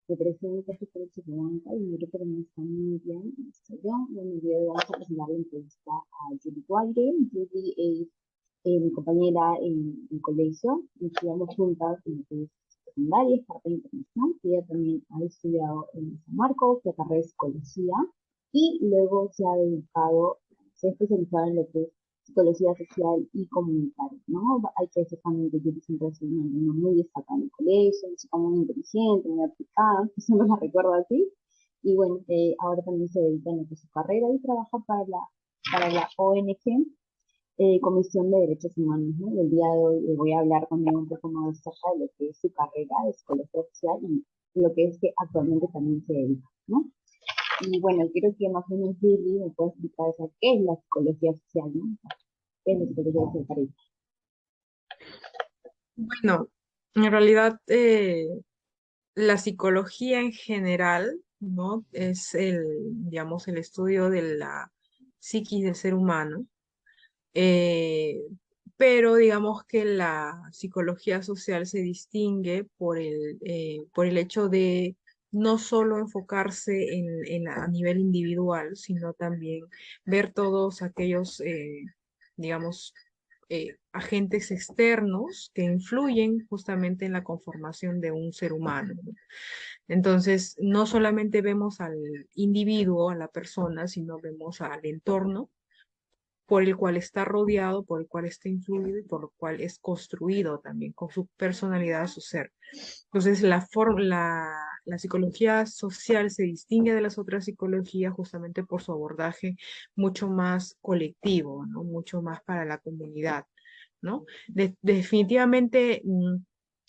te presento que soy Blanca y mi grupo también está muy bien. Soy yo. Bueno, el día de hoy vamos a presentar la entrevista a Judy Guaire. Judy es mi compañera en el colegio. Estudiamos juntas en lo que es secundaria, es parte internacional. Ella también ha estudiado en San Marcos, la carrera de psicología, y luego se ha dedicado, se ha especializado en lo que es psicología social y comunitaria, ¿no? Hay que decir también que Judy siempre ha sido una alumna muy destacada en el colegio, una chica muy inteligente, muy aplicada, siempre la recuerdo así. Y bueno, ahora también se dedica en lo que es su carrera y trabaja para la ONG, Comisión de Derechos Humanos, ¿no? Y el día de hoy voy a hablar también un poco más acerca de lo que es su carrera de psicología social y lo que es que actualmente también se dedica, ¿no? Y bueno, quiero que más o menos Lili me pueda explicar, o sea, qué es la psicología social, ¿no? ¿Qué es la psicología social para ella? Bueno, en realidad la psicología en general, ¿no? Es digamos, el estudio de la psiquis del ser humano, eh, pero digamos que la psicología social se distingue por el hecho de no solo enfocarse a nivel individual, sino también ver todos aquellos, digamos, agentes externos que influyen justamente en la conformación de un ser humano, ¿no? Entonces, no solamente vemos al individuo, a la persona, sino vemos al entorno por el cual está rodeado, por el cual está influido y por el cual es construido también con su personalidad, su ser. Entonces, la psicología social se distingue de las otras psicologías justamente por su abordaje mucho más colectivo, ¿no? Mucho más para la comunidad, ¿no? Definitivamente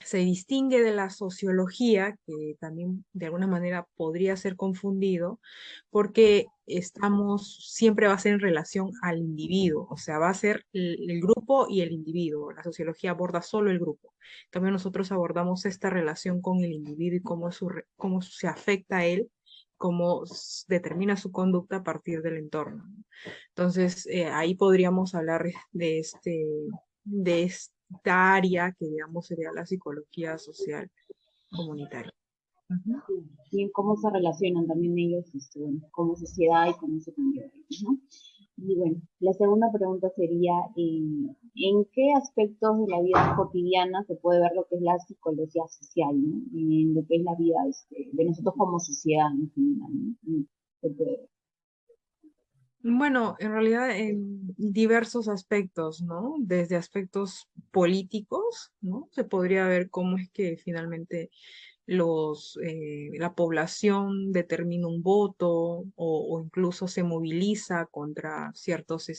se distingue de la sociología, que también de alguna manera podría ser confundido, porque siempre va a ser en relación al individuo, o sea, va a ser el grupo y el individuo. La sociología aborda solo el grupo. También nosotros abordamos esta relación con el individuo y cómo se afecta a él, cómo determina su conducta a partir del entorno, ¿no? Entonces, ahí podríamos hablar de esta área que, digamos, sería la psicología social comunitaria. Ujú. Y en cómo se relacionan también ellos, bueno, como sociedad y cómo se cambian, ¿no? Y bueno, la segunda pregunta sería, ¿en qué aspectos de la vida cotidiana se puede ver lo que es la psicología social, ¿no? En lo que es la vida de nosotros como sociedad en general, ¿no? Se puede ver. Bueno, en realidad en diversos aspectos, ¿no? Desde aspectos políticos, ¿no? Se podría ver cómo es que finalmente la población determina un voto o incluso se moviliza contra ciertos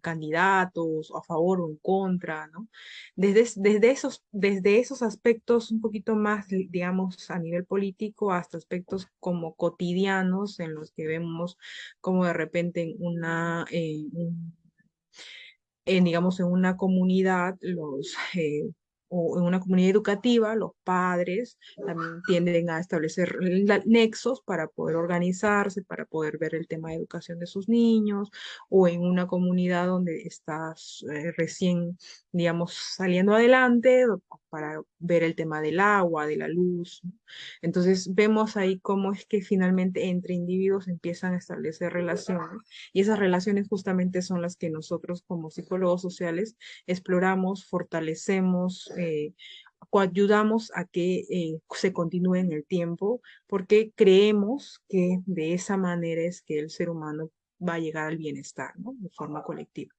candidatos a favor o en contra, ¿no? Desde esos aspectos un poquito más, digamos, a nivel político hasta aspectos como cotidianos en los que vemos como de repente digamos, en una comunidad, o en una comunidad educativa, los padres también tienden a establecer nexos para poder organizarse, para poder ver el tema de educación de sus niños, o en una comunidad donde estás recién, digamos, saliendo adelante para ver el tema del agua, de la luz, ¿no? Entonces vemos ahí cómo es que finalmente entre individuos empiezan a establecer relaciones y esas relaciones justamente son las que nosotros como psicólogos sociales exploramos, fortalecemos, coayudamos a que se continúe en el tiempo, porque creemos que de esa manera es que el ser humano va a llegar al bienestar, ¿no? De forma colectiva.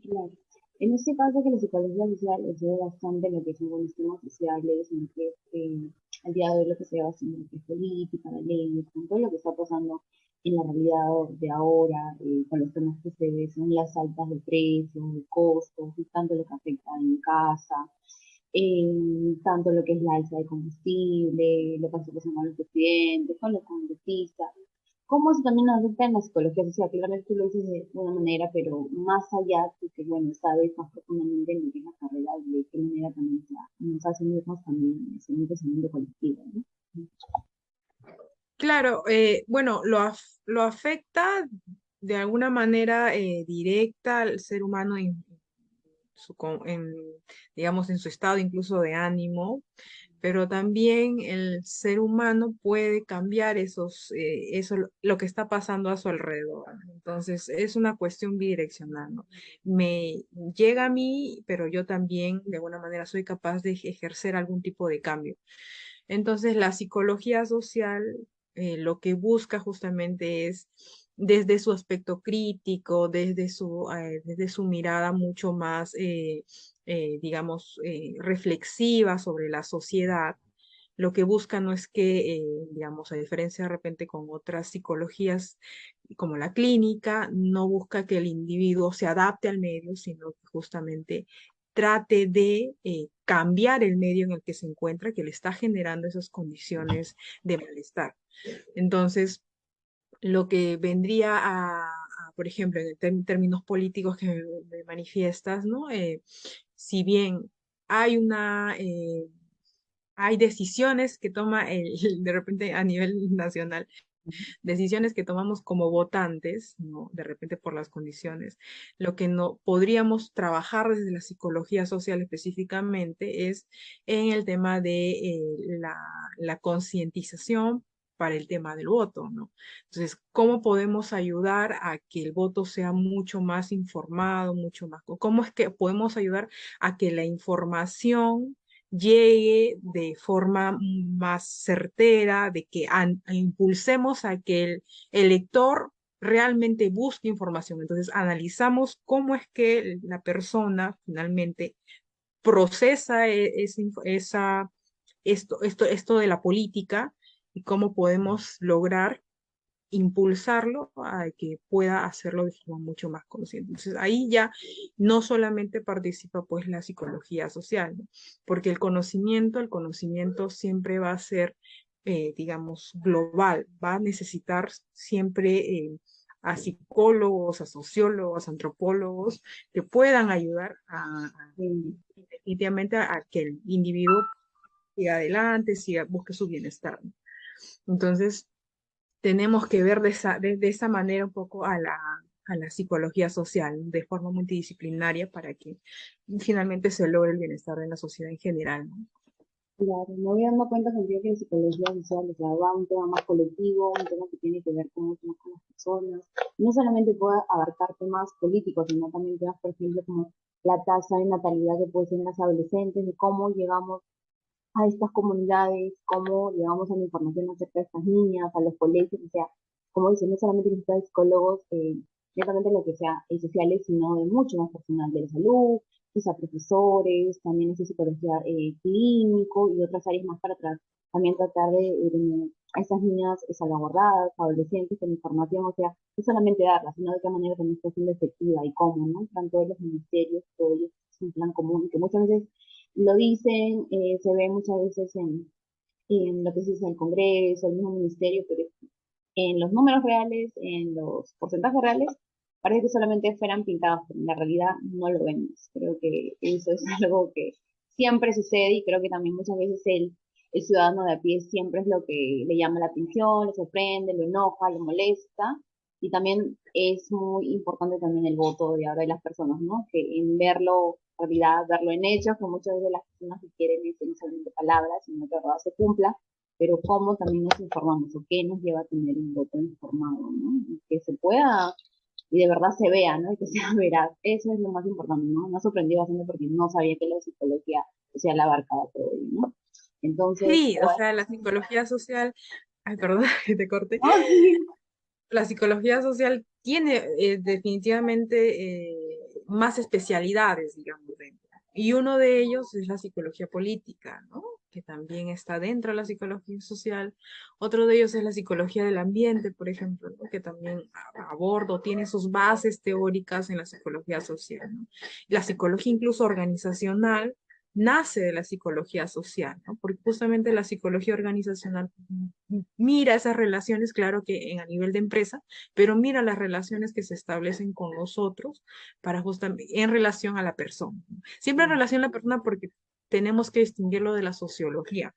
Claro. En este caso que la psicología social estudia bastante lo que son los temas sociales, en lo que es al día de hoy lo que se va haciendo, lo que es política, la ley, con todo lo que está pasando en la realidad de ahora, con los temas que se ven, son las altas de precios, de costos, y tanto lo que afecta en casa, tanto lo que es la alza de combustible, lo que está pasando con los estudiantes, con los conductistas, cómo eso también nos afecta en la psicología social. Claramente tú lo dices de una manera, pero más allá de que, bueno, sabes más profundamente en lo que es la carrera, de qué manera también nos hace unirnos también en un pensamiento colectivo, ¿no? Claro, bueno, lo afecta de alguna manera directa al ser humano su, con- en, digamos, en su estado incluso de ánimo, pero también el ser humano puede cambiar eso, lo que está pasando a su alrededor. Entonces, es una cuestión bidireccional, ¿no? Me llega a mí, pero yo también, de alguna manera, soy capaz de ejercer algún tipo de cambio. Entonces, la psicología social lo que busca justamente es, desde su aspecto crítico, desde su mirada mucho más, digamos, reflexiva sobre la sociedad, lo que busca no es que, digamos, a diferencia de repente con otras psicologías como la clínica, no busca que el individuo se adapte al medio, sino que justamente trate de cambiar el medio en el que se encuentra, que le está generando esas condiciones de malestar. Entonces, lo que vendría por ejemplo, en términos políticos que me manifiestas, ¿no? Si bien hay hay decisiones que toma de repente a nivel nacional, decisiones que tomamos como votantes, ¿no? De repente por las condiciones. Lo que no podríamos trabajar desde la psicología social específicamente es en el tema de la concientización para el tema del voto, ¿no? Entonces, ¿cómo podemos ayudar a que el voto sea mucho más informado, mucho más, cómo es que podemos ayudar a que la información llegue de forma más certera, de que impulsemos a que el elector realmente busque información? Entonces, analizamos cómo es que la persona finalmente procesa esto de la política y cómo podemos lograr impulsarlo a que pueda hacerlo de forma mucho más consciente. Entonces ahí ya no solamente participa pues la psicología social, ¿no? Porque el conocimiento siempre va a ser, digamos, global, va a necesitar siempre a psicólogos, a sociólogos, antropólogos que puedan ayudar definitivamente a que el individuo siga adelante, busque su bienestar, ¿no? Entonces, tenemos que ver de esa manera un poco a la psicología social, ¿no? De forma multidisciplinaria para que finalmente se logre el bienestar de la sociedad en general, ¿no? Claro, me voy dando cuenta contigo que la psicología social, o sea, va un tema más colectivo, un tema que tiene que ver mucho más con las personas. No solamente puede abarcar temas políticos, sino también temas, por ejemplo, como la tasa de natalidad que puede ser en las adolescentes, de cómo llegamos a estas comunidades, cómo llegamos a la información acerca de estas niñas, a los colegios, o sea, como dicen, no solamente necesitan psicólogos, netamente lo que sea sociales, sino de mucho más personal de la salud, quizá profesores, también esa psicología clínico y otras áreas más para atrás. También tratar de tener a esas niñas salvaguardadas, adolescentes con información, o sea, no solamente darla, sino de qué manera también está siendo efectiva y cómo, ¿no? Tanto de los ministerios, todo ello es un plan común y que muchas veces lo dicen, se ve muchas veces en lo que se dice en el Congreso, el mismo ministerio, pero en los números reales, en los porcentajes reales, parece que solamente fueran pintados, pero en la realidad no lo vemos. Creo que eso es algo que siempre sucede y creo que también muchas veces el ciudadano de a pie siempre es lo que le llama la atención, le sorprende, lo enoja, lo molesta. Y también es muy importante también el voto de ahora de las personas, ¿no? Que en verlo, en realidad, verlo en hechos, que muchas veces las personas que quieren es no solamente palabras, sino que de verdad se cumpla, pero cómo también nos informamos o qué nos lleva a tener un voto informado, ¿no? Y que se pueda y de verdad se vea, ¿no? Y que sea veraz. Eso es lo más importante, ¿no? Me ha sorprendido bastante porque no sabía que la psicología, o sea, la abarcaba todo, ¿no? Entonces, Sí, o sea, la psicología social, ay, perdón que te corte, oh, sí. la psicología social tiene definitivamente más especialidades, digamos, dentro. Y uno de ellos es la psicología política, ¿no? Que también está dentro de la psicología social. Otro de ellos es la psicología del ambiente, por ejemplo, ¿no? Que también aborda, tiene sus bases teóricas en la psicología social, ¿no? La psicología incluso organizacional nace de la psicología social, ¿no? Porque justamente la psicología organizacional mira esas relaciones, claro que a nivel de empresa, pero mira las relaciones que se establecen con los otros para justamente en relación a la persona, ¿no? Siempre en relación a la persona porque tenemos que distinguirlo de la sociología,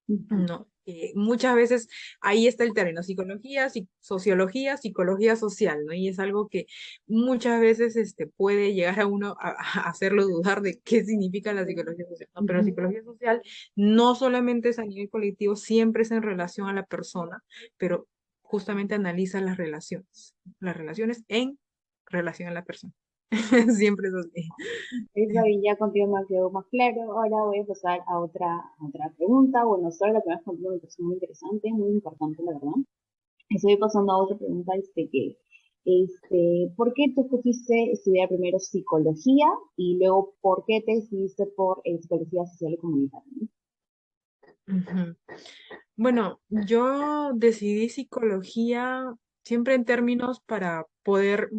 Ujú. ¿no? que muchas veces ahí está el término, psicología, sociología, psicología social, ¿no? Y es algo que muchas veces puede llegar a uno a hacerlo dudar de qué significa la psicología social, ¿no? Pero la Ujú. psicología social no solamente es a nivel colectivo, siempre es en relación a la persona, pero justamente analiza las relaciones en relación a la persona. Siempre es así. Esa y ya contigo me quedó más claro. Ahora voy a pasar a otra pregunta. Bueno, solo la primera pregunta me pareció muy interesante, muy importante, la verdad. Estoy pasando a otra pregunta, ¿por qué tú escogiste estudiar primero psicología y luego por qué te decidiste por psicología social y comunitaria? ¿No? Ujú. Bueno, yo decidí psicología siempre en términos para poder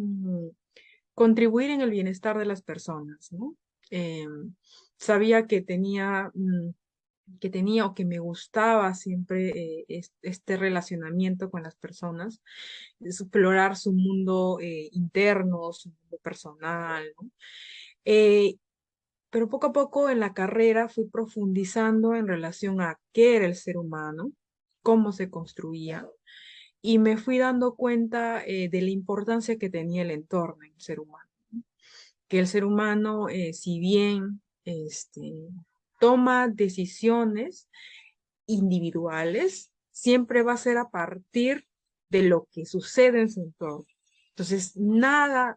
contribuir en el bienestar de las personas, ¿no? Sabía que tenía o que me gustaba siempre este relacionamiento con las personas, explorar su mundo interno, su mundo personal, ¿no? Eh, pero poco a poco en la carrera fui profundizando en relación a qué era el ser humano, cómo se construía, y me fui dando cuenta de la importancia que tenía el entorno en el ser humano. Que el ser humano, si bien toma decisiones individuales, siempre va a ser a partir de lo que sucede en su entorno. Entonces, nada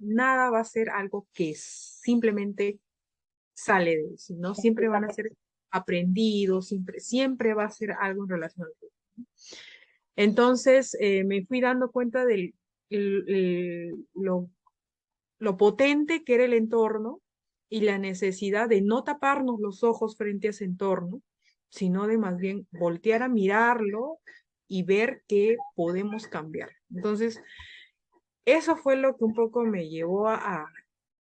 va a ser algo que simplemente sale de eso, ¿no? Siempre van a ser aprendidos, siempre va a ser algo en relación al tema. Entonces, me fui dando cuenta de lo potente que era el entorno y la necesidad de no taparnos los ojos frente a ese entorno, sino de más bien voltear a mirarlo y ver qué podemos cambiar. Entonces, eso fue lo que un poco me llevó a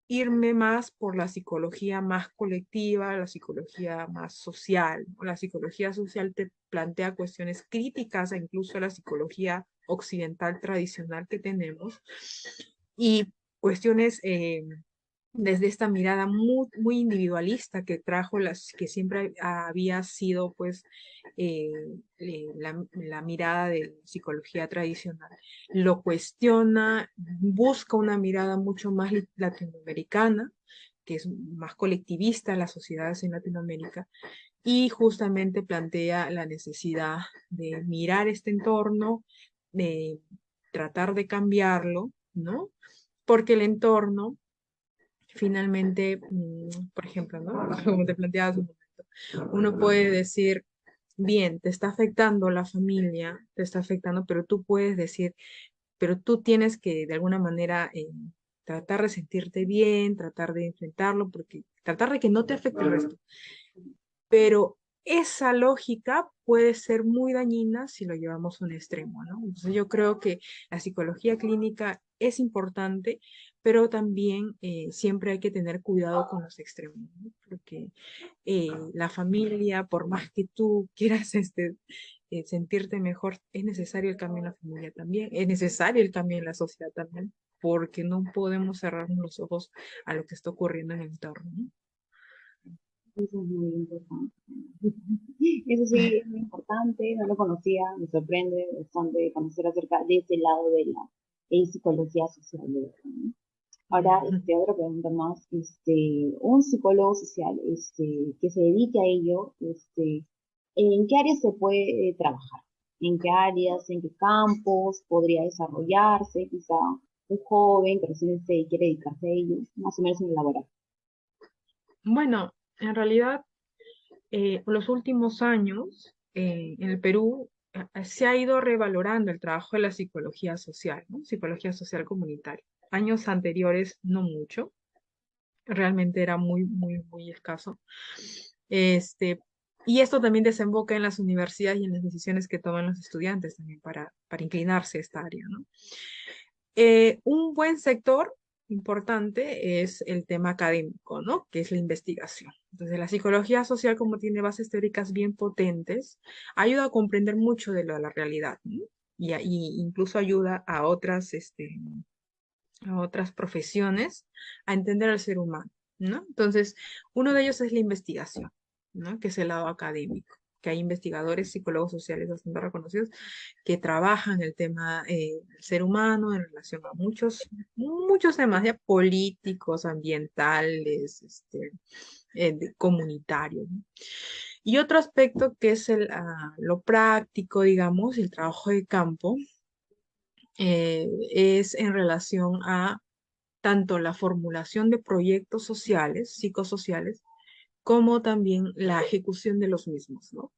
irme más por la psicología más colectiva, la psicología más social. La psicología social te plantea cuestiones críticas a incluso a la psicología occidental tradicional que tenemos y cuestiones desde esta mirada muy individualista que trajo que siempre había sido pues eh, la mirada de psicología tradicional. Lo cuestiona, busca una mirada mucho más latinoamericana, que es más colectivista en las sociedades en Latinoamérica, y justamente plantea la necesidad de mirar este entorno, de tratar de cambiarlo, ¿no? Porque el entorno finalmente, por ejemplo, ¿no? Como te planteaba hace un momento, uno puede decir, bien, te está afectando la familia, te está afectando, pero tú puedes decir, pero tú tienes que de alguna manera tratar de sentirte bien, tratar de enfrentarlo, porque tratar de que no te afecte el resto. Pero esa lógica puede ser muy dañina si lo llevamos a un extremo, ¿no? Entonces yo creo que la psicología clínica es importante, pero también siempre hay que tener cuidado con los extremos, ¿no? Porque la familia, por más que tú quieras sentirte mejor, es necesario el cambio en la familia también, es necesario el cambio en la sociedad también, porque no podemos cerrarnos los ojos a lo que está ocurriendo en el entorno, ¿no? Eso es muy importante. Eso sí, es muy importante, no lo conocía, me sorprende bastante conocer acerca de ese lado de la psicología social, de verdad, ¿no? Ahora, otra pregunta más, un psicólogo social, que se dedique a ello, ¿en qué áreas se puede trabajar? ¿En qué áreas, en qué campos podría desarrollarse? Quizá un joven que recién se quiere dedicarse a ello, más o menos en el laboral. Bueno, en realidad los últimos años en el Perú se ha ido revalorando el trabajo de la psicología social, ¿no? Psicología social comunitaria. Años anteriores no mucho, realmente era muy escaso. Este, y esto también desemboca en las universidades y en las decisiones que toman los estudiantes también para inclinarse a esta área, ¿no? Un buen sector importante es el tema académico, ¿no? Que es la investigación. Entonces, la psicología social, como tiene bases teóricas bien potentes, ayuda a comprender mucho de la realidad, ¿no? Y incluso ayuda a otras profesiones a entender al ser humano, ¿no? Entonces, uno de ellos es la investigación, ¿no? Que es el lado académico. que hay investigadores, psicólogos sociales bastante reconocidos que trabajan el tema del ser humano en relación a muchos temas ya políticos, ambientales, comunitarios, ¿no? Y otro aspecto que es lo práctico, digamos, el trabajo de campo, es en relación a tanto la formulación de proyectos sociales, psicosociales, como también la ejecución de los mismos, ¿no?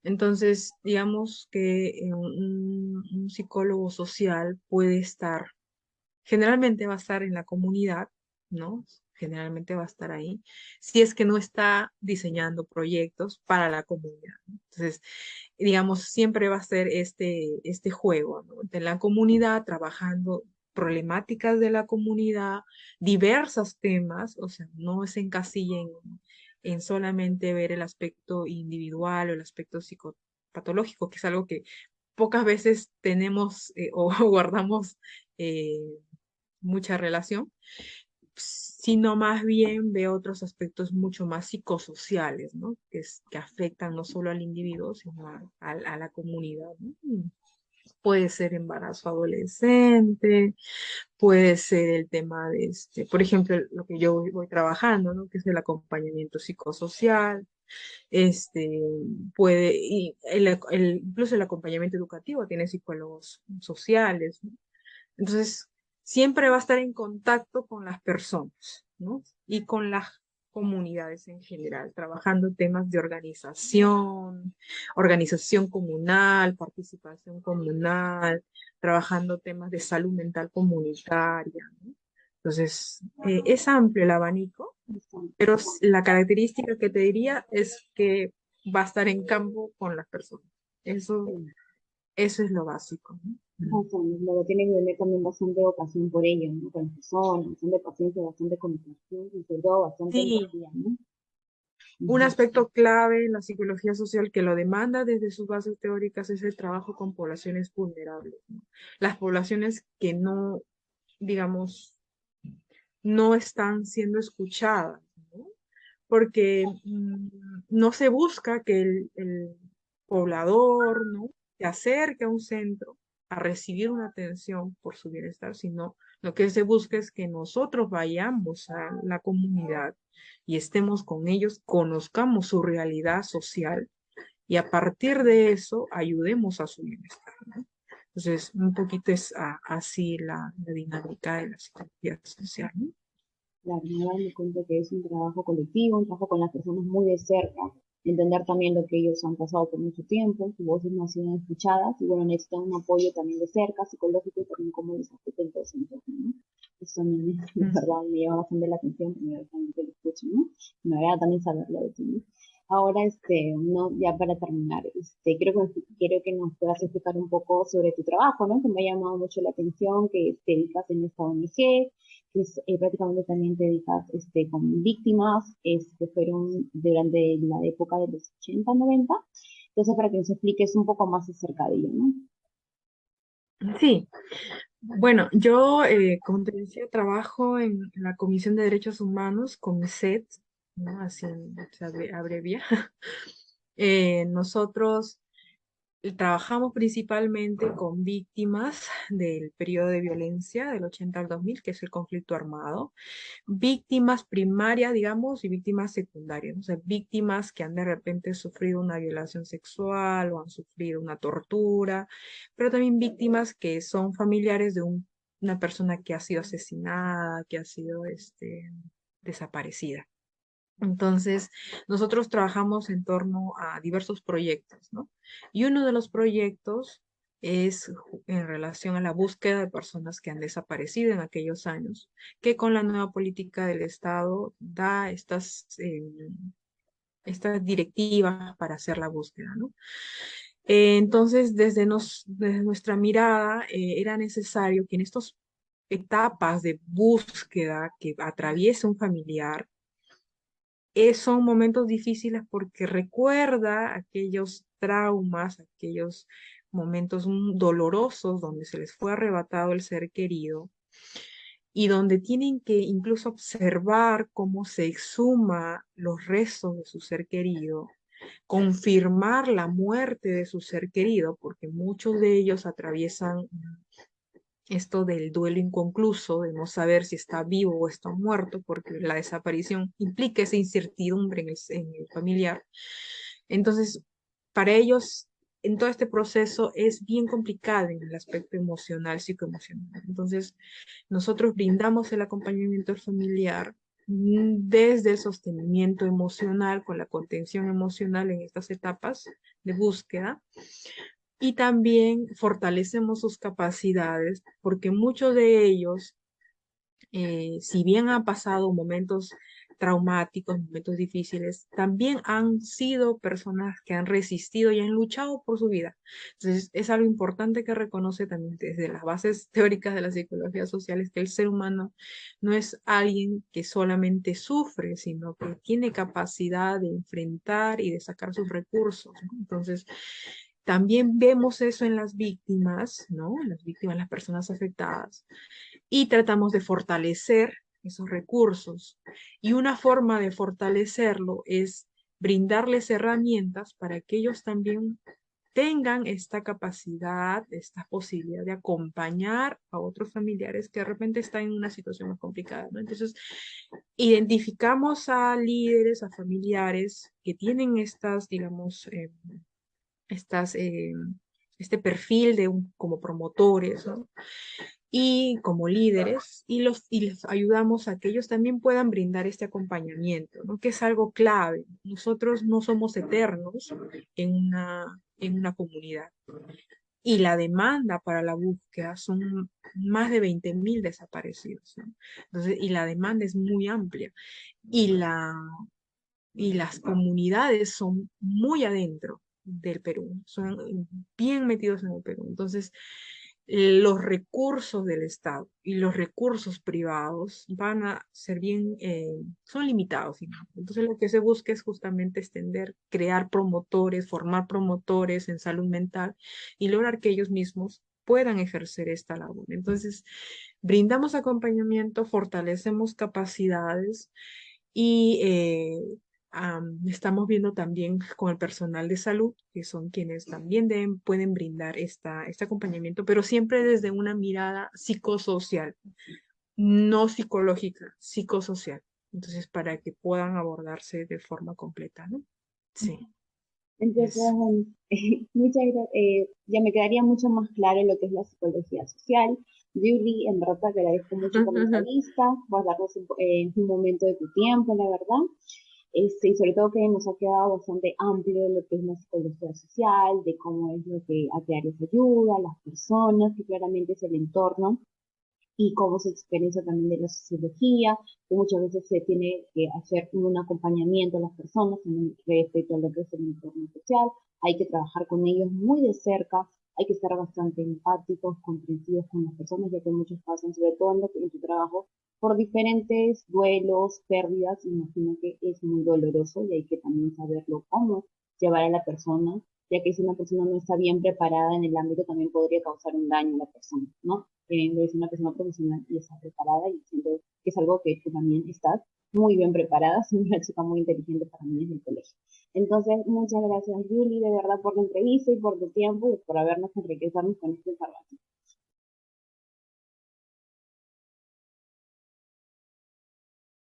Entonces, digamos que un psicólogo social puede estar, generalmente va a estar en la comunidad, ¿no? Generalmente va a estar ahí, si es que no está diseñando proyectos para la comunidad, ¿no? Entonces, digamos, siempre va a ser este juego, ¿no? De la comunidad, trabajando problemáticas de la comunidad, diversos temas, o sea, no se encasilla en solamente ver el aspecto individual o el aspecto psicopatológico, que es algo que pocas veces tenemos o guardamos eh, mucha relación, sino más bien ve otros aspectos mucho más psicosociales, ¿no? Que afectan no solo al individuo, sino a la comunidad, ¿no? Puede ser embarazo adolescente, puede ser el tema de por ejemplo, lo que yo voy trabajando, ¿no? Que es el acompañamiento psicosocial, este, incluso el acompañamiento educativo tiene psicólogos sociales, ¿no? Entonces, siempre va a estar en contacto con las personas, ¿no? Y con las comunidades en general, trabajando temas de organización comunal, participación comunal, trabajando temas de salud mental comunitaria, ¿no? Entonces, es amplio el abanico, pero la característica que te diría es que va a estar en campo con las personas. Eso, Sí. eso es lo básico, ¿no? O sea, luego tiene que tener también bastante vocación por ello, ¿no? Con las personas, bastante paciencia, bastante comunicación y sobre todo bastante Sí, empatía, ¿no? un Ujú. aspecto clave en la psicología social que lo demanda desde sus bases teóricas es el trabajo con poblaciones vulnerables, ¿no? Las poblaciones que no, digamos, no están siendo escuchadas, ¿no? Porque no se busca que el poblador, ¿no? Se acerque a un centro a recibir una atención por su bienestar, sino lo que se busca es que nosotros vayamos a la comunidad y estemos con ellos, conozcamos su realidad social y a partir de eso ayudemos a su bienestar, ¿no? Entonces, un poquito es así la dinámica de la psicología social, ¿no? Claro, me darme cuenta que es un trabajo colectivo, un trabajo con las personas muy de cerca, entender también lo que ellos han pasado por mucho tiempo, sus voces no han sido escuchadas y bueno, necesitan un apoyo también de cerca, psicológico y también como les afecta en todo sentido, ¿no? Eso me, de Mm. verdad me llama bastante la atención, me agrada también que lo escuchen, ¿no? Me agrada también saberlo de ti, ¿no? Ahora, no, ya para terminar, quiero que nos puedas explicar un poco sobre tu trabajo, ¿no? Que me ha llamado mucho la atención, que te dedicas en esta ONG, que es, prácticamente también te dedicas con víctimas que fueron durante la época de los 80 90. Entonces, para que nos expliques un poco más acerca de ello, ¿no? Sí, bueno, yo, como te decía, trabajo en la Comisión de Derechos Humanos, COMISET, ¿no? Así se abrevia. Nosotros trabajamos principalmente con víctimas del periodo de violencia del 80 al 2000, que es el conflicto armado, víctimas primarias, digamos, y víctimas secundarias, ¿no? O sea, víctimas que han de repente sufrido una violación sexual o han sufrido una tortura, pero también víctimas que son familiares de una persona que ha sido asesinada, que ha sido desaparecida. Entonces, nosotros trabajamos en torno a diversos proyectos, ¿no? Y uno de los proyectos es en relación a la búsqueda de personas que han desaparecido en aquellos años, que con la nueva política del Estado da estas directivas para hacer la búsqueda, ¿no? Entonces, desde nuestra mirada, era necesario que en estas etapas de búsqueda que atraviesa un familiar, son momentos difíciles porque recuerda aquellos traumas, aquellos momentos dolorosos donde se les fue arrebatado el ser querido y donde tienen que incluso observar cómo se exhuma los restos de su ser querido confirmar la muerte de su ser querido, porque muchos de ellos atraviesan esto del duelo inconcluso, de no saber si está vivo o está muerto, porque la desaparición implica esa incertidumbre en el familiar. Entonces, para ellos, en todo este proceso es bien complicado en el aspecto emocional, psicoemocional. Entonces, nosotros brindamos el acompañamiento al familiar desde el sostenimiento emocional, con la contención emocional en estas etapas de búsqueda, y también fortalecemos sus capacidades, porque muchos de ellos, si bien han pasado momentos traumáticos, momentos difíciles, también han sido personas que han resistido y han luchado por su vida. Entonces, es algo importante que reconoce también desde las bases teóricas de la psicología social, es que el ser humano no es alguien que solamente sufre, sino que tiene capacidad de enfrentar y de sacar sus recursos, ¿no? Entonces, también vemos eso en las víctimas, ¿no? Las víctimas, las personas afectadas, y tratamos de fortalecer esos recursos. Y una forma de fortalecerlo es brindarles herramientas para que ellos también tengan esta capacidad, esta posibilidad de acompañar a otros familiares que de repente están en una situación más complicada, ¿no? Entonces, identificamos a líderes, a familiares que tienen estas, digamos, estas, este perfil de como promotores, ¿no? Y como líderes, y les ayudamos a que ellos también puedan brindar este acompañamiento, ¿no? Que es algo clave. Nosotros no somos eternos en una comunidad. Y la demanda para la búsqueda son más de 20.000 desaparecidos, ¿no? Entonces, y la demanda es muy amplia. Y y las comunidades son muy adentro del Perú, son bien metidos en el Perú. Entonces, los recursos del Estado y los recursos privados van a ser bien, son limitados, ¿no? Entonces, lo que se busca es justamente extender, crear promotores, formar promotores en salud mental y lograr que ellos mismos puedan ejercer esta labor. Entonces, brindamos acompañamiento, fortalecemos capacidades y estamos viendo también con el personal de salud, que son quienes también pueden brindar este acompañamiento, pero siempre desde una mirada psicosocial, no psicológica, psicosocial. Entonces, para que puedan abordarse de forma completa, ¿no? Sí, Entonces, es. muchas ya me quedaría mucho más claro lo que es la psicología social. Julie, en verdad te agradezco mucho por la entrevista, por darnos un momento de tu tiempo, la verdad. Y sobre todo que nos ha quedado bastante amplio lo que es la psicología social, de cómo es lo que a qué áreas ayuda, las personas, que claramente es el entorno y cómo se experiencia también de la sociología, que muchas veces se tiene que hacer un acompañamiento a las personas también respecto a lo que es el entorno social, hay que trabajar con ellos muy de cerca, hay que estar bastante empáticos, comprensivos con las personas, ya que muchos pasan, sobre todo en tu trabajo, por diferentes duelos, pérdidas, imagino que es muy doloroso y hay que también saberlo cómo llevar a la persona, ya que si una persona no está bien preparada en el ámbito también podría causar un daño a la persona, ¿no? Es una persona profesional y está preparada y siento que es algo que también estás muy bien preparada, soy una chica muy inteligente para mí desde el colegio. Entonces, muchas gracias, Julie, de verdad, por la entrevista y por tu tiempo y por habernos enriquecido con esta información.